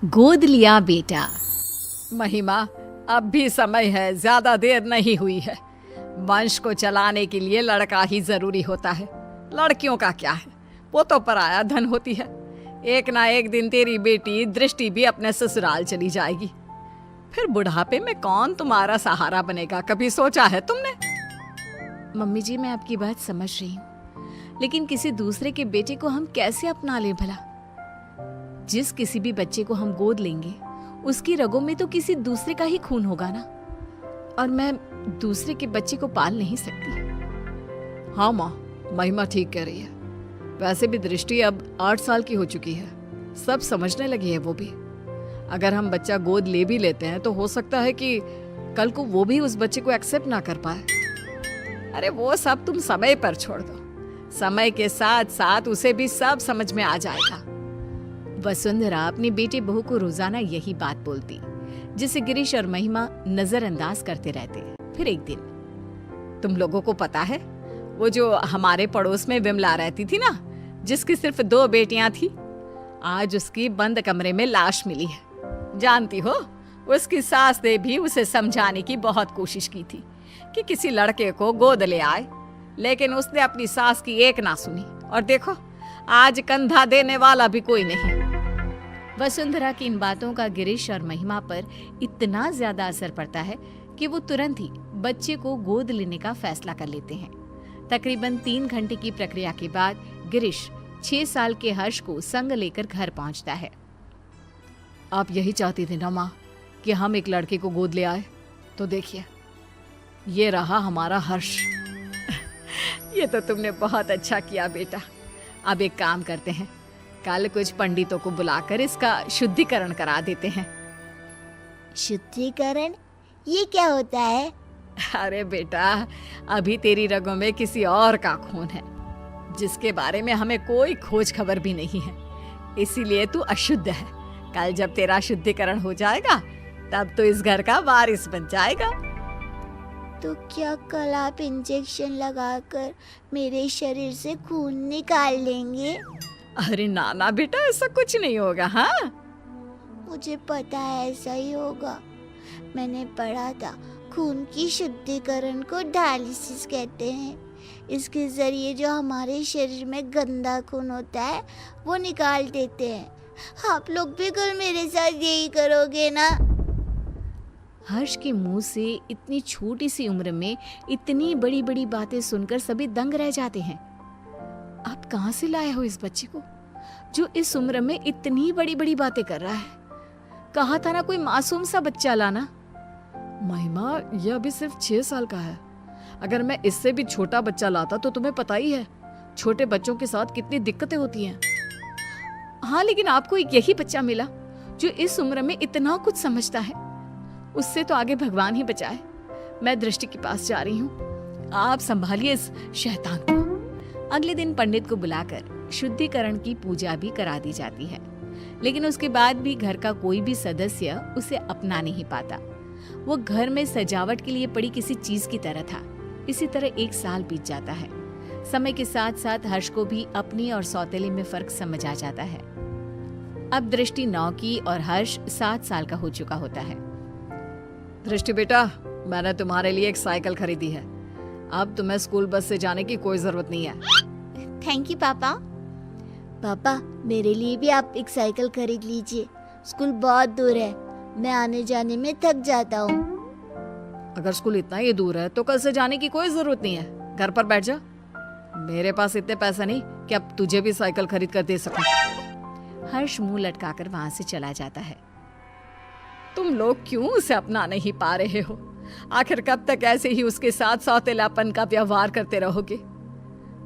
गोद लिया बेटा। महिमा, अब भी समय है, ज्यादा देर नहीं हुई है। वंश को चलाने के लिए लड़का ही जरूरी होता है। लड़कियों का क्या है, वो तो पराया धन होती है। एक ना एक दिन तेरी बेटी दृष्टि भी अपने ससुराल चली जाएगी। फिर बुढ़ापे में कौन तुम्हारा सहारा बनेगा, कभी सोचा है तुमने? मम्मी जी, मैं आपकी बात समझ रही हूँ, लेकिन किसी दूसरे के बेटे को हम कैसे अपना लें भला? जिस किसी भी बच्चे को हम गोद लेंगे उसकी रगों में तो किसी दूसरे का ही खून होगा ना, और मैं दूसरे के बच्चे को पाल नहीं सकती। हाँ माँ, महिमा ठीक कह रही है। वैसे भी दृष्टि अब 8 साल की हो चुकी है, सब समझने लगी है वो भी। अगर हम बच्चा गोद ले भी लेते हैं तो हो सकता है कि कल को वो भी उस बच्चे को एक्सेप्ट ना कर पाए। अरे वो सब तुम समय पर छोड़ दो, समय के साथ साथ उसे भी सब समझ में आ जाएगा। वसुंधरा अपनी बेटे बहू को रोजाना यही बात बोलती, जिसे गिरीश और महिमा नजरअंदाज करते रहते। फिर एक दिन, तुम लोगों को पता है वो जो हमारे पड़ोस में विमला रहती थी ना, जिसकी सिर्फ 2 बेटियां थी, आज उसकी बंद कमरे में लाश मिली है। जानती हो, उसकी सास ने भी उसे समझाने की बहुत कोशिश की थी कि किसी लड़के को गोद ले आए, लेकिन उसने अपनी सास की एक ना सुनी। और देखो, आज कंधा देने वाला भी कोई नहीं। वसुंधरा की इन बातों का गिरीश और महिमा पर इतना ज्यादा असर पड़ता है कि वो तुरंत ही बच्चे को गोद लेने का फैसला कर लेते हैं। तकरीबन 3 घंटे की प्रक्रिया के बाद गिरीश 6 साल के हर्ष को संग लेकर घर पहुंचता है। आप यही चाहती थी ना माँ कि हम एक लड़के को गोद ले आए? तो देखिए, ये रहा हमारा हर्ष। ये तो तुमने बहुत अच्छा किया बेटा। अब एक काम करते हैं, कल कुछ पंडितों को बुलाकर इसका शुद्धिकरण करा देते हैं। शुद्धिकरण? ये क्या होता है? अरे बेटा, अभी तेरी रगों में किसी और का खून है, जिसके बारे में हमें कोई खोज खबर भी नहीं है, इसीलिए तू अशुद्ध है। कल जब तेरा शुद्धिकरण हो जाएगा तब तो इस घर का वारिस बन जाएगा। तो क्या कल आप इंजेक्शन लगाकर मेरे शरीर से खून निकाल लेंगे? अरे ना ना बेटा, ऐसा कुछ नहीं होगा। हाँ, मुझे पता है ऐसा ही होगा। मैंने पढ़ा था, खून की शुद्धिकरण को डायलिसिस कहते हैं। इसके जरिए जो हमारे शरीर में गंदा खून होता है वो निकाल देते हैं। आप लोग भी कल मेरे साथ यही करोगे ना? हर्ष के मुंह से इतनी छोटी सी उम्र में इतनी बड़ी बड़ी बातें सुनकर सभी दंग रह जाते हैं। आप कहां से लाए हो इस बच्चे को जो इस उम्र में इतनी बड़ी बड़ी बातें कर रहा है? कहा था ना कोई मासूम सा बच्चा लाना। महिमा, यह अभी सिर्फ 6 साल का है। अगर मैं इससे भी छोटा बच्चा लाता तो तुम्हें पता ही है छोटे बच्चों के साथ कितनी दिक्कतें होती हैं। हाँ, लेकिन आपको एक यही बच्चा मिला जो इस उम्र में इतना कुछ समझता है। उससे तो आगे भगवान ही बचाए। मैं दृष्टि के पास जा रही हूँ, आप संभालिए इस शैतान को। अगले दिन पंडित को बुलाकर शुद्धिकरण की पूजा भी करा दी जाती है, लेकिन उसके बाद भी घर का कोई भी सदस्य उसे अपना नहीं पाता। वो घर में सजावट के लिए पड़ी किसी चीज की तरह था। इसी तरह 1 साल बीत जाता है। समय के साथ साथ हर्ष को भी अपनी और सौतेले में फर्क समझ आ जाता है। अब दृष्टि 9 की और हर्ष 7 साल का हो चुका होता है। दृष्टि बेटा, मैंने तुम्हारे लिए एक साइकिल खरीदी है। अब तुम्हें स्कूल बस से जाने की कोई जरूरत नहीं है। थैंक यू पापा। पापा, मेरे लिए भी आप एक साइकिल खरीद लीजिए। स्कूल बहुत दूर है, मैं आने जाने में थक जाता हूँ। अगर स्कूल इतना ही दूर है तो कल से जाने की कोई जरूरत नहीं है, घर पर बैठ जा। मेरे पास इतने पैसे नहीं कि अब तुझे भी साइकिल खरीद कर दे सकूं। हर्ष मुंह लटकाकर वहां से चला जाता है। तुम लोग क्यों उसे अपना नहीं पा रहे हो? आखिर कब तक ऐसे ही उसके साथ सौतेलापन का व्यवहार करते रहोगे?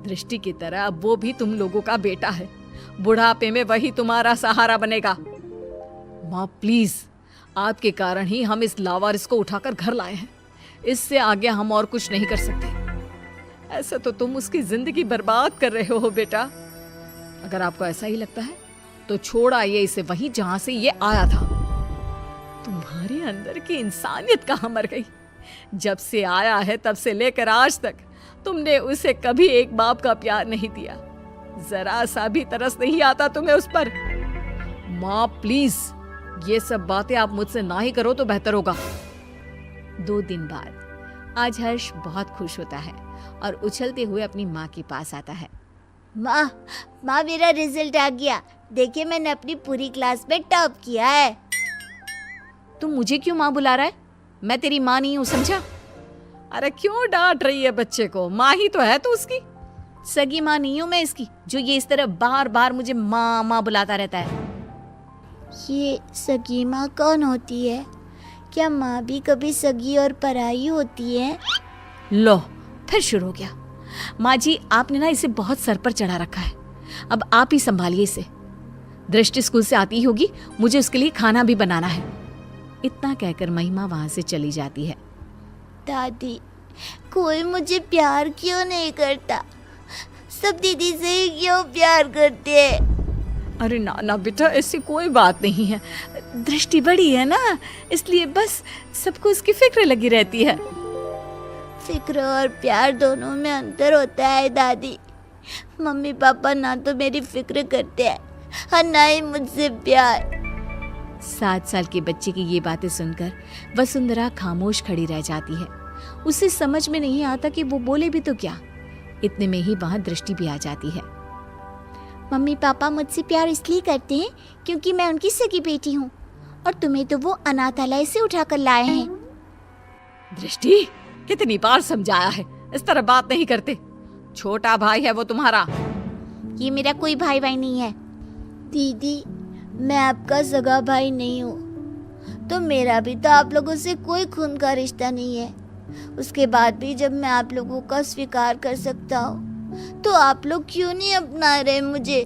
दृष्टि की तरह अब वो भी तुम लोगों का बेटा है। बुढ़ापे में वही तुम्हारा सहारा बनेगा। माँ प्लीज, आपके कारण ही हम इस लावारिस को उठाकर घर लाए हैं। इससे आगे हम और कुछ नहीं कर सकते। ऐसा तो तुम उसकी जिंदगी बर्बाद कर रहे हो बेटा। अगर आपको ऐसा ही लगता है तो छोड़ आइए इसे वहीं जहां से ये आया था। तुम्हारे अंदर की इंसानियत कहाँ मर गई? जब से आया है तब से लेकर आज तक तुमने उसे कभी एक बाप का प्यार नहीं दिया। जरा सा भी तरस नहीं आता तुम्हें उस पर। माँ प्लीज, ये सब बातें आप मुझसे ना ही करो तो बेहतर होगा। 2 दिन बाद आज हर्ष बहुत खुश होता है और उछलते हुए अपनी माँ के पास आता है। माँ माँ, मेरा रिजल्ट आ गया। देखिए, मैंने अपनी पूरी क्लास में टॉप किया है। तू मुझे क्यों माँ बुला रहा है? मैं तेरी माँ नहीं हूँ, समझा? अरे क्यों डांट रही है बच्चे को? माँ ही तो है तू उसकी। सगी माँ नहीं हूँ मैं इसकी, जो ये इस तरह बार बार मुझे माँ माँ बुलाता रहता है। ये सगी माँ कौन होती है? क्या माँ भी कभी सगी और पराई होती है? लो, फिर शुरू हो गया। माँ जी, आपने ना इसे बहुत सर पर चढ़ा रखा है। अब आप ही संभालिए इसे। दृष्टि स्कूल से आती ही होगी, मुझे उसके लिए खाना भी बनाना है। इतना कहकर महिमा वहां से चली जाती है। दादी, कोई मुझे प्यार क्यों नहीं करता? सब दीदी से ही क्यों प्यार करते हैं? अरे ना ना बेटा, ऐसी कोई बात नहीं है। दृष्टि बड़ी है ना, इसलिए बस सबको उसकी फिक्र लगी रहती है। फिक्र और प्यार दोनों में अंतर होता है दादी। मम्मी पापा ना तो मेरी फिक्र करते हैं और ना ही मुझसे प्यार। 7 साल के बच्चे की ये बातें सुनकर वसुंधरा खामोश खड़ी रह जाती है। उसे समझ में नहीं आता कि वो बोले भी तो क्या। इतने में ही वहां दृष्टि भी आ जाती है। मम्मी पापा मुझसे प्यार इसलिए करते हैं क्योंकि मैं उनकी सगी बेटी हूँ, और तुम्हें तो वो अनाथालय से उठाकर लाए हैं। दृष्टि, कितनी बार समझाया है, इस तरह बात नहीं करते। छोटा भाई है वो तुम्हारा। ये मेरा कोई भाई भाई नहीं है। दीदी, मैं आपका सगा भाई नहीं हूँ, तो मेरा भी तो आप लोगों से कोई खून का रिश्ता नहीं है। उसके बाद भी जब मैं आप लोगों का स्वीकार कर सकता हूँ, तो आप लोग क्यों नहीं अपना रहे मुझे?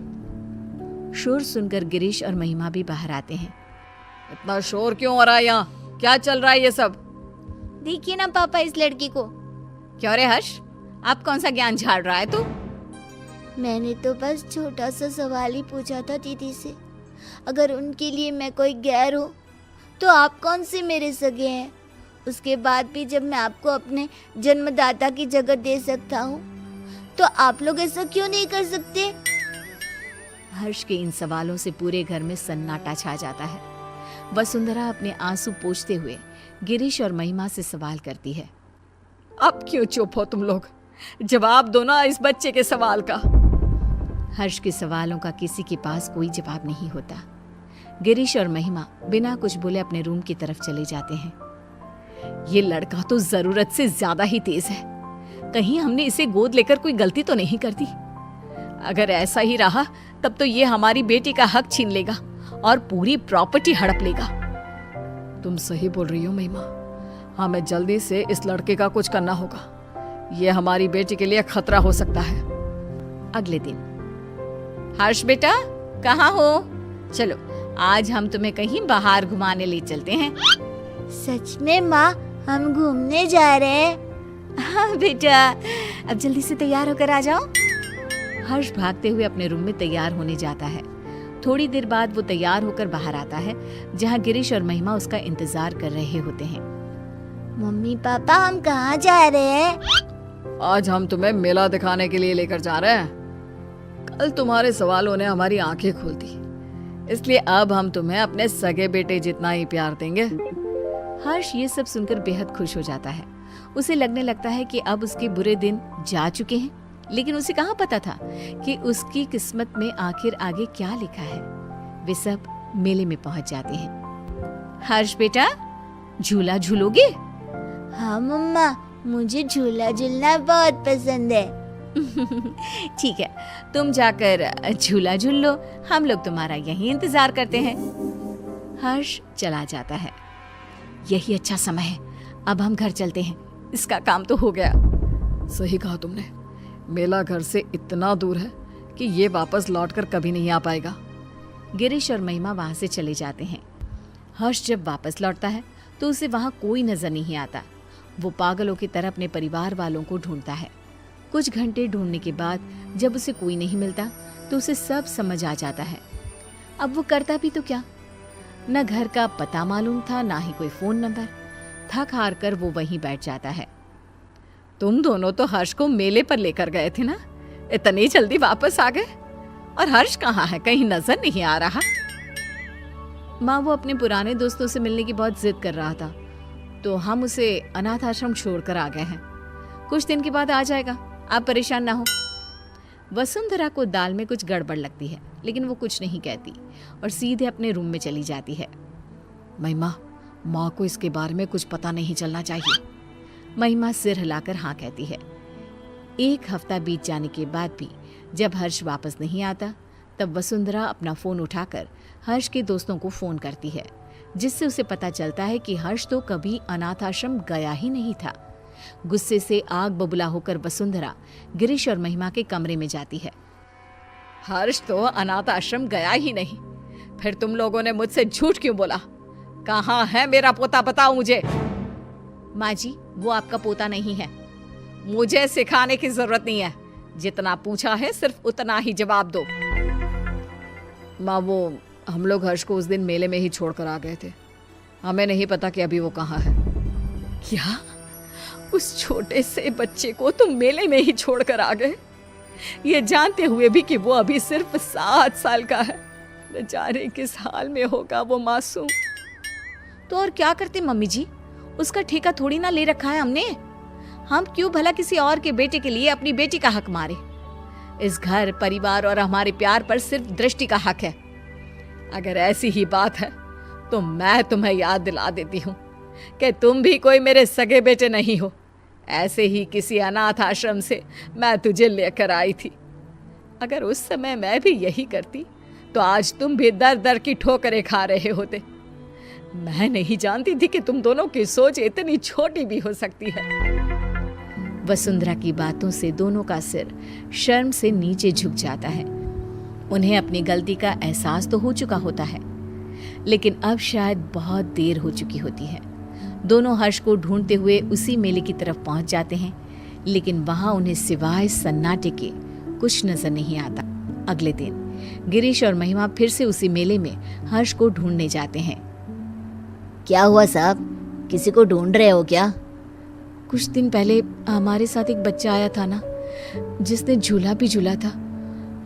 शोर सुनकर गिरीश और महिमा भी बाहर आते हैं। इतना शोर क्यों हो रहा है यहाँ? क्या चल रहा है ये सब? देखिए ना पापा इस लड़की को। क्यों रे हर्ष, आप कौन सा ज्ञान झाड़ रहा है तू? मैंने तो बस छोटा सा सवाल ही पूछा था दीदी से। अगर उनके लिए मैं कोई गैर हूँ, तो आप कौन से मेरे सगे हैं? उसके बाद भी जब मैं आपको अपने जन्मदाता की जगह दे सकता हूँ, तो आप लोग ऐसा क्यों नहीं कर सकते? हर्ष के इन सवालों से पूरे घर में सन्नाटा छा जाता है। वसुंधरा अपने आंसू पोंछते हुए गिरीश और महिमा से सवाल करती है। अब क्यों चुप हो तुम लोग? जवाब दो ना इस बच्चे के सवाल का। हर्ष के सवालों का किसी के पास कोई जवाब नहीं होता। गिरीश और महिमा बिना कुछ बोले अपने रूम की तरफ चले जाते हैं। ये लड़का तो जरूरत से ज्यादा ही तेज है। कहीं हमने इसे गोद लेकर कोई गलती तो नहीं कर दी? अगर ऐसा ही रहा तब तो ये हमारी बेटी का हक छीन लेगा और पूरी प्रॉपर्टी हड़प लेगा। तुम सही बोल रही हो महिमा। हमें जल्दी से इस लड़के का कुछ करना होगा। ये हमारी बेटी के लिए खतरा हो सकता है। अगले दिन, हर्ष बेटा कहाँ हो? चलो आज हम तुम्हें कहीं बाहर घुमाने ले चलते हैं। सच में माँ, हम घूमने जा रहे हैं? हाँ बेटा, अब जल्दी से तैयार होकर आ जाओ। हर्ष भागते हुए अपने रूम में तैयार होने जाता है। थोड़ी देर बाद वो तैयार होकर बाहर आता है, जहाँ गिरीश और महिमा उसका इंतजार कर रहे होते हैं। मम्मी पापा, हम कहाँ जा रहे हैं? आज हम तुम्हें मेला दिखाने के लिए लेकर जा रहे हैं। कल तुम्हारे सवालों ने हमारी आंखें खोल दी, इसलिए अब हम तुम्हें अपने सगे बेटे जितना ही प्यार देंगे। हर्ष ये सब सुनकर बेहद खुश हो जाता है। उसे लगने लगता है कि अब उसके बुरे दिन जा चुके हैं, लेकिन उसे कहाँ पता था कि उसकी किस्मत में आखिर आगे क्या लिखा है। वे सब मेले में पहुंच जाते हैं। हर्ष बेटा, झूला झूलोगे? हाँ मम्मा, मुझे झूला झूलना बहुत पसंद है। ठीक है, तुम जाकर झूला झूल लो, हम लोग तुम्हारा यहीं इंतजार करते हैं। हर्ष चला जाता है। यही अच्छा समय है, अब हम घर चलते हैं, इसका काम तो हो गया। सही कहा तुमने। मेला घर से इतना दूर है कि ये वापस लौटकर कभी नहीं आ पाएगा। गिरीश और महिमा वहां से चले जाते हैं। हर्ष जब वापस लौटता है तो उसे वहां कोई नजर नहीं आता। वो पागलों की तरह अपने परिवार वालों को ढूंढता है। कुछ घंटे ढूंढने के बाद जब उसे कोई नहीं मिलता तो उसे सब समझ आ जाता है। अब वो करता भी तो क्या? न घर का पता मालूम था, ना ही कोई फोन नंबर। थक हार कर वो वहीं बैठ जाता है। तुम दोनों तो हर्ष को मेले पर लेकर गए थे ना, इतनी जल्दी वापस आ गए? और हर्ष कहाँ है? कहीं नजर नहीं आ रहा। माँ, वो अपने पुराने दोस्तों से मिलने की बहुत जिद कर रहा था, तो हम उसे अनाथ आश्रम छोड़कर आ गए हैं। कुछ दिन के बाद आ जाएगा, आप परेशान ना हो। वसुंधरा को दाल में कुछ गड़बड़ लगती है, लेकिन वो कुछ नहीं कहती और सीधे अपने रूम में चली जाती है। महिमा, माँ को इसके बारे में कुछ पता नहीं चलना चाहिए। महिमा सिर हिलाकर हाँ कहती है। एक हफ्ता बीत जाने के बाद भी जब हर्ष वापस नहीं आता, तब वसुंधरा अपना फोन उठाकर हर्ष के दोस्तों को फोन करती है, जिससे उसे पता चलता है कि हर्ष तो कभी अनाथ आश्रम गया ही नहीं था। गुस्से से आग बबूला होकर वसुंधरा गिरीश और महिमा के कमरे में जाती है। हर्ष तो अनाथ आश्रम गया ही नहीं, फिर तुम लोगों ने मुझसे झूठ क्यों बोला? कहाँ है मेरा पोता, बताओ मुझे। माँ जी, वो आपका पोता नहीं है। मुझे सिखाने की जरूरत नहीं है, जितना पूछा है सिर्फ उतना ही जवाब दो। माँ, वो हम लोग हर्ष को उस दिन मेले में ही छोड़कर आ गए थे, हमें नहीं पता कि अभी वो कहाँ है। क्या? उस छोटे से बच्चे को तुम मेले में ही छोड़कर आ गए, ये जानते हुए भी कि वो अभी सिर्फ 7 साल का है। बेचारे किस हाल में होगा वो मासूम। तो और क्या करते मम्मी जी, उसका ठेका थोड़ी ना ले रखा है हमने। हम क्यों भला किसी और के बेटे के लिए अपनी बेटी का हक मारे। इस घर, परिवार और हमारे प्यार पर सिर्फ दृष्टि का हक है। अगर ऐसी ही बात है तो मैं तुम्हें याद दिला देती हूँ कि तुम भी कोई मेरे सगे बेटे नहीं हो। ऐसे ही किसी अनाथ आश्रम से मैं तुझे लेकर आई थी। अगर उस समय मैं भी यही करती तो आज तुम भी दर दर की ठोकरें खा रहे होते। मैं नहीं जानती थी कि तुम दोनों की सोच इतनी छोटी भी हो सकती है। वसुंधरा की बातों से दोनों का सिर शर्म से नीचे झुक जाता है। उन्हें अपनी गलती का एहसास तो हो चुका होता है, लेकिन अब शायद बहुत देर हो चुकी होती है। दोनों हर्ष को ढूंढते हुए उसी मेले की तरफ पहुंच जाते हैं, लेकिन वहां उन्हें सिवाय सन्नाटे के कुछ नजर नहीं आता। अगले दिन गिरीश और महिमा फिर से उसी मेले में हर्ष को ढूंढने जाते हैं। क्या हुआ साहब, किसी को ढूंढ रहे हो क्या? कुछ दिन पहले हमारे साथ एक बच्चा आया था ना, जिसने झूला भी झूला था।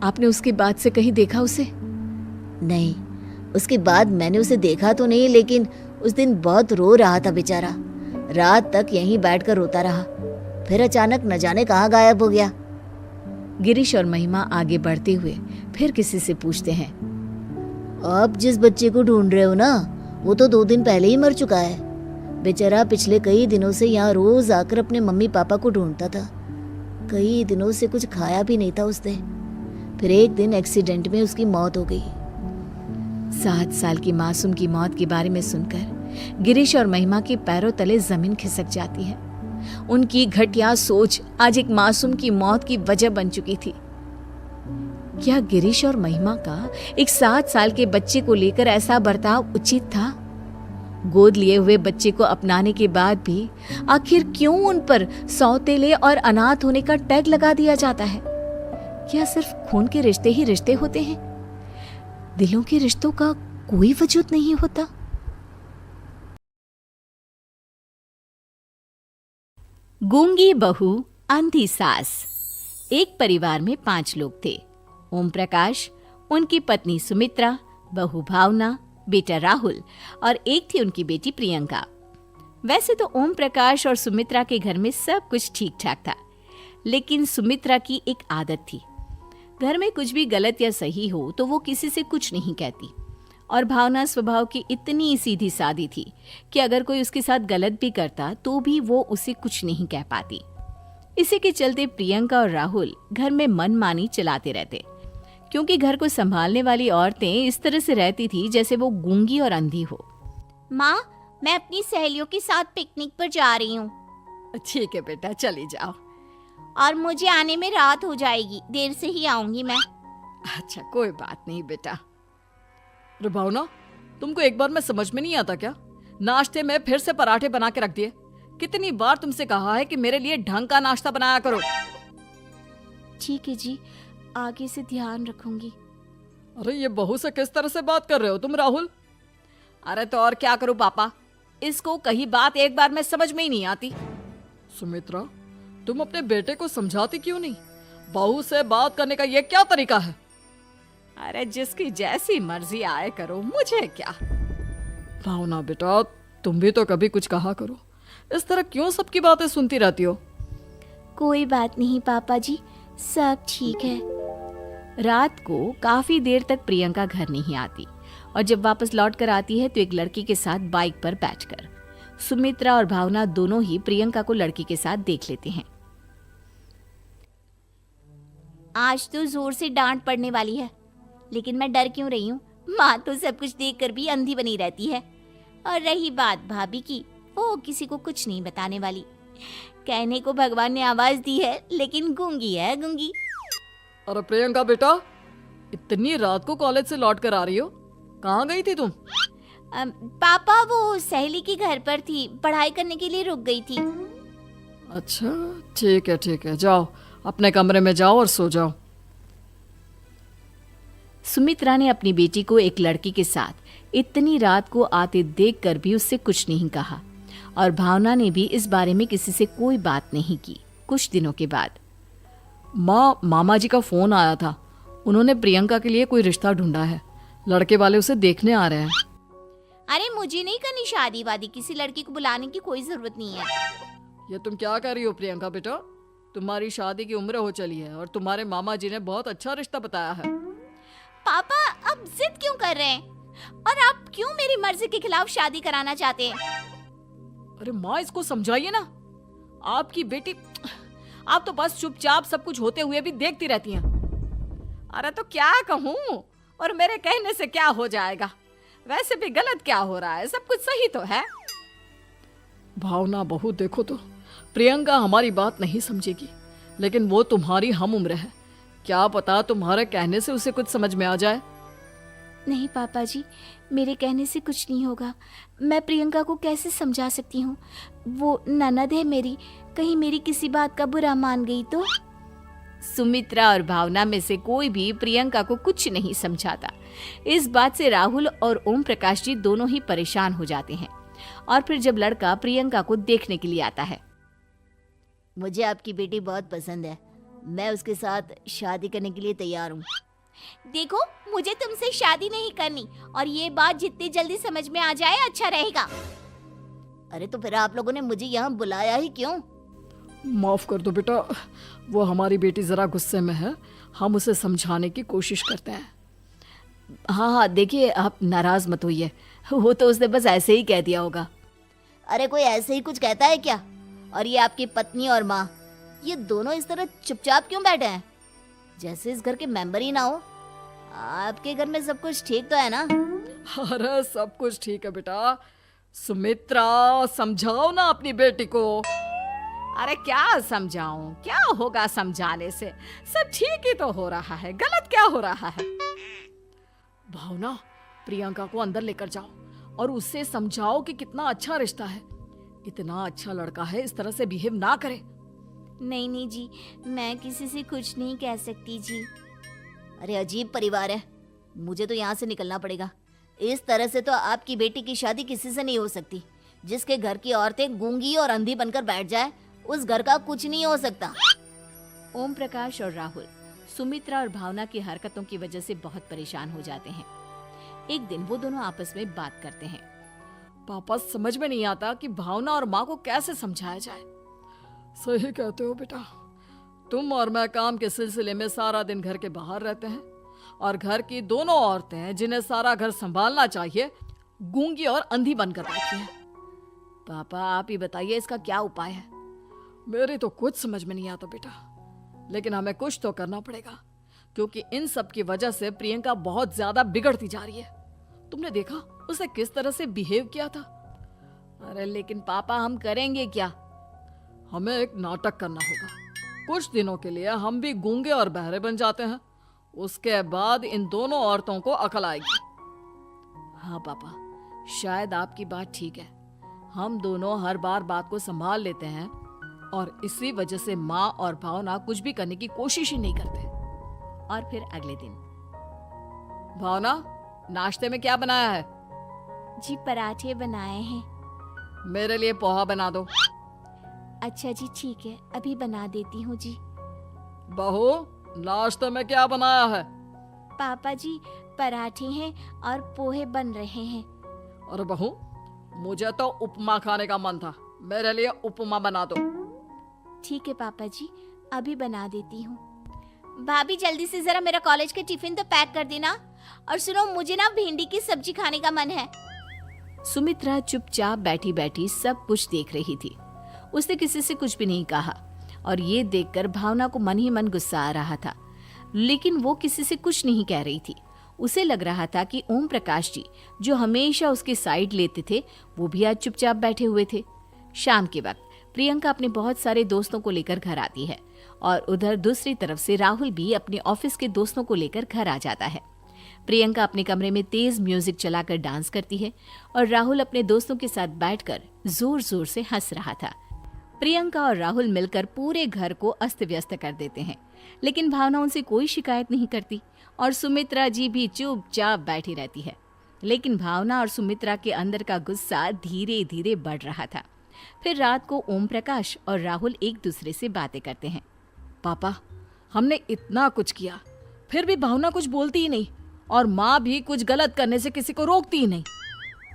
आपने उसके बाद से कहीं देखा उसे? नहीं, उसके बाद मैंने उसे देखा तो नहीं, लेकिन उस दिन बहुत रो रहा था बेचारा। रात तक यहीं बैठकर रोता रहा, फिर अचानक न जाने कहाँ गायब हो गया। गिरीश और महिमा आगे बढ़ते हुए फिर किसी से पूछते हैं। आप जिस बच्चे को ढूंढ रहे हो ना, वो तो 2 दिन पहले ही मर चुका है। बेचारा पिछले कई दिनों से यहाँ रोज आकर अपने मम्मी पापा को ढूंढता था। कई दिनों से कुछ खाया भी नहीं था उसने। फिर एक दिन एक्सीडेंट में उसकी मौत हो गई। 7 साल की मासूम की मौत के बारे में सुनकर गिरीश और महिमा के पैरों तले जमीन खिसक जाती है। उनकी घटिया सोच आज एक मासूम की मौत की वजह बन चुकी थी। क्या गिरीश और महिमा का एक 7 साल के बच्चे को लेकर ऐसा बर्ताव उचित था? गोद लिए हुए बच्चे को अपनाने के बाद भी आखिर क्यों उन पर सौतेले और अनाथ होने का टैग लगा दिया जाता है? क्या सिर्फ खून के रिश्ते ही रिश्ते होते हैं? दिलों के रिश्तों का कोई वजूद नहीं होता? गूंगी बहू, अंधी सास। एक परिवार में 5 लोग थे। ओम प्रकाश, उनकी पत्नी सुमित्रा, बहू भावना, बेटा राहुल और एक थी उनकी बेटी प्रियंका। वैसे तो ओम प्रकाश और सुमित्रा के घर में सब कुछ ठीक ठाक था, लेकिन सुमित्रा की एक आदत थी। घर में कुछ भी गलत या सही हो तो वो किसी से कुछ नहीं कहती, और भावना स्वभाव की इतनी सीधी सादी थी कि अगर कोई उसके साथ गलत भी करता तो भी वो उसे कुछ नहीं कह पाती। इसी के चलते प्रियंका और राहुल घर में मनमानी चलाते रहते, क्योंकि घर को संभालने वाली औरतें इस तरह से रहती थी जैसे वो गूंगी और अंधी हो। माँ, मैं अपनी सहेलियों के साथ पिकनिक पर जा रही हूँ। ठीक है बेटा, चली जाओ। और मुझे आने में रात हो जाएगी, देर से ही आऊंगी मैं। अच्छा, कोई बात नहीं बेटा। अरे भावना, तुमको एक बार में समझ में नहीं आता क्या? नाश्ते में फिर से पराठे बना के रख दिए। कितनी बार तुमसे कहा है कि मेरे लिए ढंग का नाश्ता बनाया करो। ठीक है जी, आगे से ध्यान रखूंगी। अरे ये बहू से किस तरह से बात कर रहे हो तुम राहुल? अरे तो और क्या करूं पापा, इसको कहीं बात एक बार में समझ में ही नहीं आती। सुमित्रा, तुम अपने बेटे को समझाती क्यों नहीं? बहू से बात करने का ये क्या तरीका है? अरे जिसकी जैसी मर्जी आए करो, मुझे क्या। भावना बेटा, तुम भी तो कभी कुछ कहा करो। इस तरह क्यों सबकी बातें सुनती रहती हो? कोई बात नहीं पापा जी, सब ठीक है। रात को काफी देर तक प्रियंका घर नहीं आती और जब वापस लौट कर आती है तो एक लड़की के साथ बाइक पर बैठकर सुमित्रा और भावना दोनों ही प्रियंका को लड़की के साथ देख लेते हैं। आज तो जोर से डांट पड़ने वाली है, लेकिन मैं डर क्यों रही हूँ? माँ तो सब कुछ देखकर भी अंधी बनी रहती है। और रही बात भाभी की, वो किसी को कुछ नहीं बताने वाली। कहने को भगवान ने आवाज दी है, लेकिन गूंगी है गूंगी। अरे प्रियंका बेटा, इतनी रात को कॉलेज से लौट कर आ रही हो? कहाँ गई थी तुम? पापा वो सहेली के घर पर थी, पढ़ाई करने के लिए रुक गई थी। अच्छा ठीक है, जाओ अपने कमरे में जाओ और सो जाओ। सुमित्रा ने अपनी बेटी को एक लड़की के साथ इतनी रात को आते देखकर भी उससे कुछ नहीं कहा और भावना ने भी इस बारे में किसी से कोई बात नहीं की। कुछ दिनों के बाद मामा जी का फोन आया था। उन्होंने प्रियंका के लिए कोई रिश्ता ढूंढा है। लड़के वाले उसे देखने आ रहे हैं। अरे मुझे नहीं करनी शादी वादी, किसी लड़की को बुलाने की कोई जरूरत नहीं है। ये तुम क्या कर रही हो प्रियंका बेटा? तुम्हारी शादी की उम्र हो चली है और तुम्हारे मामा जी ने बहुत अच्छा रिश्ता बताया है। पापा अब जिद क्यों कर रहे हैं? और आप क्यों मेरी मर्जी के खिलाफ शादी कराना चाहते हैं? अरे माँ, इसको समझाइए ना। आपकी बेटी, आप तो बस चुपचाप सब कुछ होते हुए भी देखती रहती हैं। अरे तो क्या कहूँ, और मेरे कहने से क्या हो जाएगा? वैसे भी गलत क्या हो रहा है, सब कुछ सही तो है। भावना बहू, देखो तो प्रियंका हमारी बात नहीं समझेगी, लेकिन वो तुम्हारी हम उम्र है। क्या पता तुम्हारे कहने से उसे कुछ समझ में आ जाए। नहीं पापा जी, मेरे कहने से कुछ नहीं होगा। मैं प्रियंका को कैसे समझा सकती हूँ? वो ननद है मेरी, कहीं मेरी किसी बात का बुरा मान गई तो? सुमित्रा और भावना में से कोई भी प्रियंका को कुछ नहीं समझाता। इस बात से राहुल और ओम प्रकाश जी दोनों ही परेशान हो जाते हैं। और फिर जब लड़का प्रियंका को देखने के लिए आता है, मुझे आपकी बेटी बहुत पसंद है, मैं उसके साथ शादी करने के लिए तैयार हूँ। देखो, मुझे तुमसे शादी नहीं करनी, और ये बात जितनी जल्दी समझ में आ जाए अच्छा रहेगा। अरे तो फिर आप लोगों ने मुझे यहाँ बुलाया ही क्यों? माफ कर दो बेटा, वो हमारी बेटी जरा गुस्से में है। हम उसे समझाने की कोशिश करते हैं। हाँ देखिए, आप नाराज मत होइए, वो तो उसने बस ऐसे ही कह दिया होगा। अरे कोई ऐसे ही कुछ कहता है क्या? और ये आपकी पत्नी और माँ, ये दोनों इस तरह चुपचाप क्यों बैठे हैं, जैसे इस घर के मेंबर ही ना हो? आपके घर में सब कुछ ठीक तो है ना? अरे सब कुछ ठीक है बेटा। सुमित्रा, समझाओ ना अपनी बेटी को। अरे क्या समझाऊं, क्या होगा समझाने से? सब ठीक ही तो हो रहा है, गलत क्या हो रहा है? भावना, प्रियंका को अंदर लेकर जाओ और उससे समझाओ कि कितना अच्छा रिश्ता है। इतना अच्छा लड़का है, इस तरह से बिहेव ना करे। नहीं जी, मैं किसी से कुछ नहीं कह सकती जी। अरे अजीब परिवार है, मुझे तो यहाँ से निकलना पड़ेगा। इस तरह से तो आपकी बेटी की शादी किसी से नहीं हो सकती। जिसके घर की औरतें गूंगी और अंधी बनकर बैठ जाए, उस घर का कुछ नहीं हो सकता। ओम प्रकाश और राहुल सुमित्रा और भावना की हरकतों की वजह से बहुत परेशान हो जाते हैं। एक दिन वो दोनों आपस में बात करते हैं। पापा, समझ में नहीं आता कि भावना और माँ को कैसे समझाया जाए। सही कहते हो बेटा, तुम और मैं काम के सिलसिले में सारा दिन घर के बाहर रहते हैं और घर की दोनों औरतें जिन्हें सारा घर संभालना चाहिए, गूंगी और अंधी बनकर बैठी हैं। पापा आप ही बताइए, इसका क्या उपाय है? मेरी तो कुछ समझ में नहीं आता बेटा, लेकिन हमें कुछ तो करना पड़ेगा, क्योंकि इन सब की वजह से प्रियंका बहुत ज्यादा बिगड़ती जा रही है। तुमने देखा उसे किस तरह से बिहेव किया था। अरे लेकिन पापा, हम करेंगे क्या? हमें एक नाटक करना होगा। कुछ दिनों के लिए हम भी गूंगे और बहरे बन जाते हैं, उसके बाद इन दोनों औरतों को अकल आएगी। हाँ पापा, शायद आपकी बात ठीक है। हम दोनों हर बार बात को संभाल लेते हैं और इसी वजह से माँ और भावना कुछ भी करने की कोशिश ही नहीं करते। और फिर अगले दिन, भावना, नाश्ते में क्या बनाया है? जी पराठे बनाए हैं। मेरे लिए पोहा बना दो। अच्छा जी ठीक है, अभी बना देती हूँ जी। बहू, नाश्ते में क्या बनाया है? पापा जी, पराठे हैं और पोहे बन रहे हैं। अरे बहू, मुझे तो उपमा खाने का मन था, मेरे लिए उपमा बना दो। ठीक है पापा जी, अभी बना देती हूँ। भाभी जल्दी से जरा मेरा कॉलेज का टिफिन तो पैक कर देना। और सुनो, मुझे ना भिंडी की सब्जी खाने का मन है। सुमित्रा चुपचाप बैठी बैठी सब कुछ देख रही थी। उसने किसी से कुछ भी नहीं कहा और ये देखकर भावना को मन ही मन गुस्सा आ रहा था, लेकिन वो किसी से कुछ नहीं कह रही थी। उसे लग रहा था कि ओम प्रकाश जी, जो हमेशा उसकी साइड लेते थे, वो भी आज चुपचाप बैठे हुए थे। शाम के वक्त प्रियंका अपने बहुत सारे दोस्तों को लेकर घर आती है और उधर दूसरी तरफ से राहुल भी अपने ऑफिस के दोस्तों को लेकर घर आ जाता है। प्रियंका अपने कमरे में तेज म्यूजिक चलाकर डांस करती है और राहुल अपने दोस्तों के साथ बैठकर जोर जोर से हंस रहा था। प्रियंका और राहुल मिलकर पूरे घर को अस्त व्यस्त कर देते हैं, लेकिन भावना उनसे कोई शिकायत नहीं करती और सुमित्रा जी भी चुपचाप बैठी रहती है। लेकिन भावना और सुमित्रा के अंदर का गुस्सा धीरे धीरे बढ़ रहा था। फिर रात को ओम प्रकाश और राहुल एक दूसरे से बातें करते हैं। पापा, हमने इतना कुछ किया, फिर भी भावना कुछ बोलती ही नहीं और माँ भी कुछ गलत करने से किसी को रोकती ही नहीं।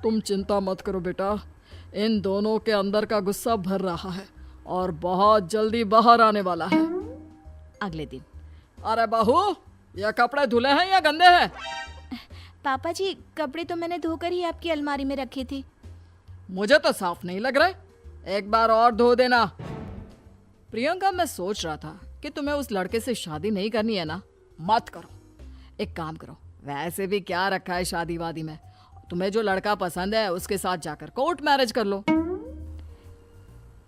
तुम चिंता मत करो बेटा, इन दोनों के अंदर का गुस्सा भर रहा है और बहुत जल्दी बाहर आने वाला है। अगले दिन, अरे बहू, ये कपड़े धुले हैं या गंदे हैं? पापा जी, कपड़े तो मैंने धोकर ही आपकी अलमारी में रखे थे। मुझे तो साफ नहीं लग रहे, एक बार और धो देना। प्रियंका, मैं सोच रहा था कि तुम्हें उस लड़के से शादी नहीं करनी है ना, मत करो। एक काम करो, वैसे भी क्या रखा है शादी वादी में, तुम्हें जो लड़का पसंद है उसके साथ जाकर कोर्ट मैरिज कर लो।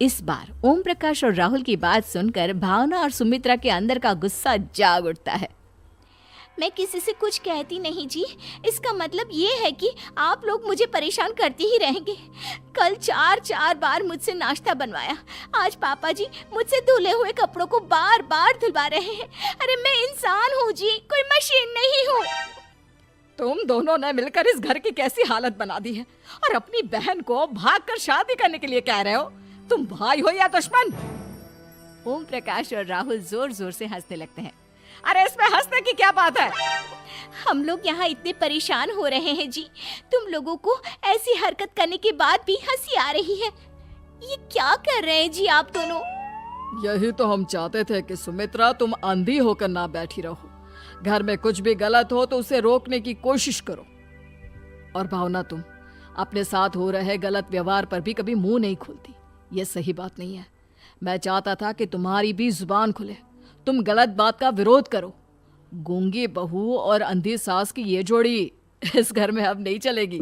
इस बार ओम प्रकाश और राहुल की बात सुनकर भावना और सुमित्रा के अंदर का गुस्सा जाग उठता है। मैं किसी से कुछ कहती नहीं जी, इसका मतलब ये है कि आप लोग मुझे परेशान करते ही रहेंगे। कल 4 बार मुझसे नाश्ता बनवाया, आज पापा जी मुझसे धुले हुए कपड़ों को बार बार धुलवा रहे हैं। अरे मैं इंसान हूँ जी, कोई मशीन नहीं हूँ। तुम दोनों ने मिलकर इस घर की कैसी हालत बना दी है और अपनी बहन को भागकर शादी करने के लिए कह रहे हो। तुम भाई हो या दुश्मन? ओम प्रकाश और राहुल जोर जोर से हंसने लगते हैं। अरे इसमें हंसने की क्या बात है? हम लोग यहाँ इतने परेशान हो रहे हैं जी, तुम लोगों को ऐसी हरकत करने के बाद भी हंसी आ रही है। ये क्या कर रहे हैं जी आप दोनों? यही तो हम चाहते थे कि सुमित्रा, तुम अंधी होकर ना बैठी रहो। घर में कुछ भी गलत हो तो उसे रोकने की कोशिश करो। और भावना, तुम अपने साथ हो रहे गलत व्यवहार पर भी कभी मुंह नहीं खोलती। ये सही बात नहीं है। मैं चाहता था कि तुम्हारी भी जुबान खुले, तुम गलत बात का विरोध करो। गूंगी बहू और अंधी सास की ये जोड़ी इस घर में अब नहीं चलेगी।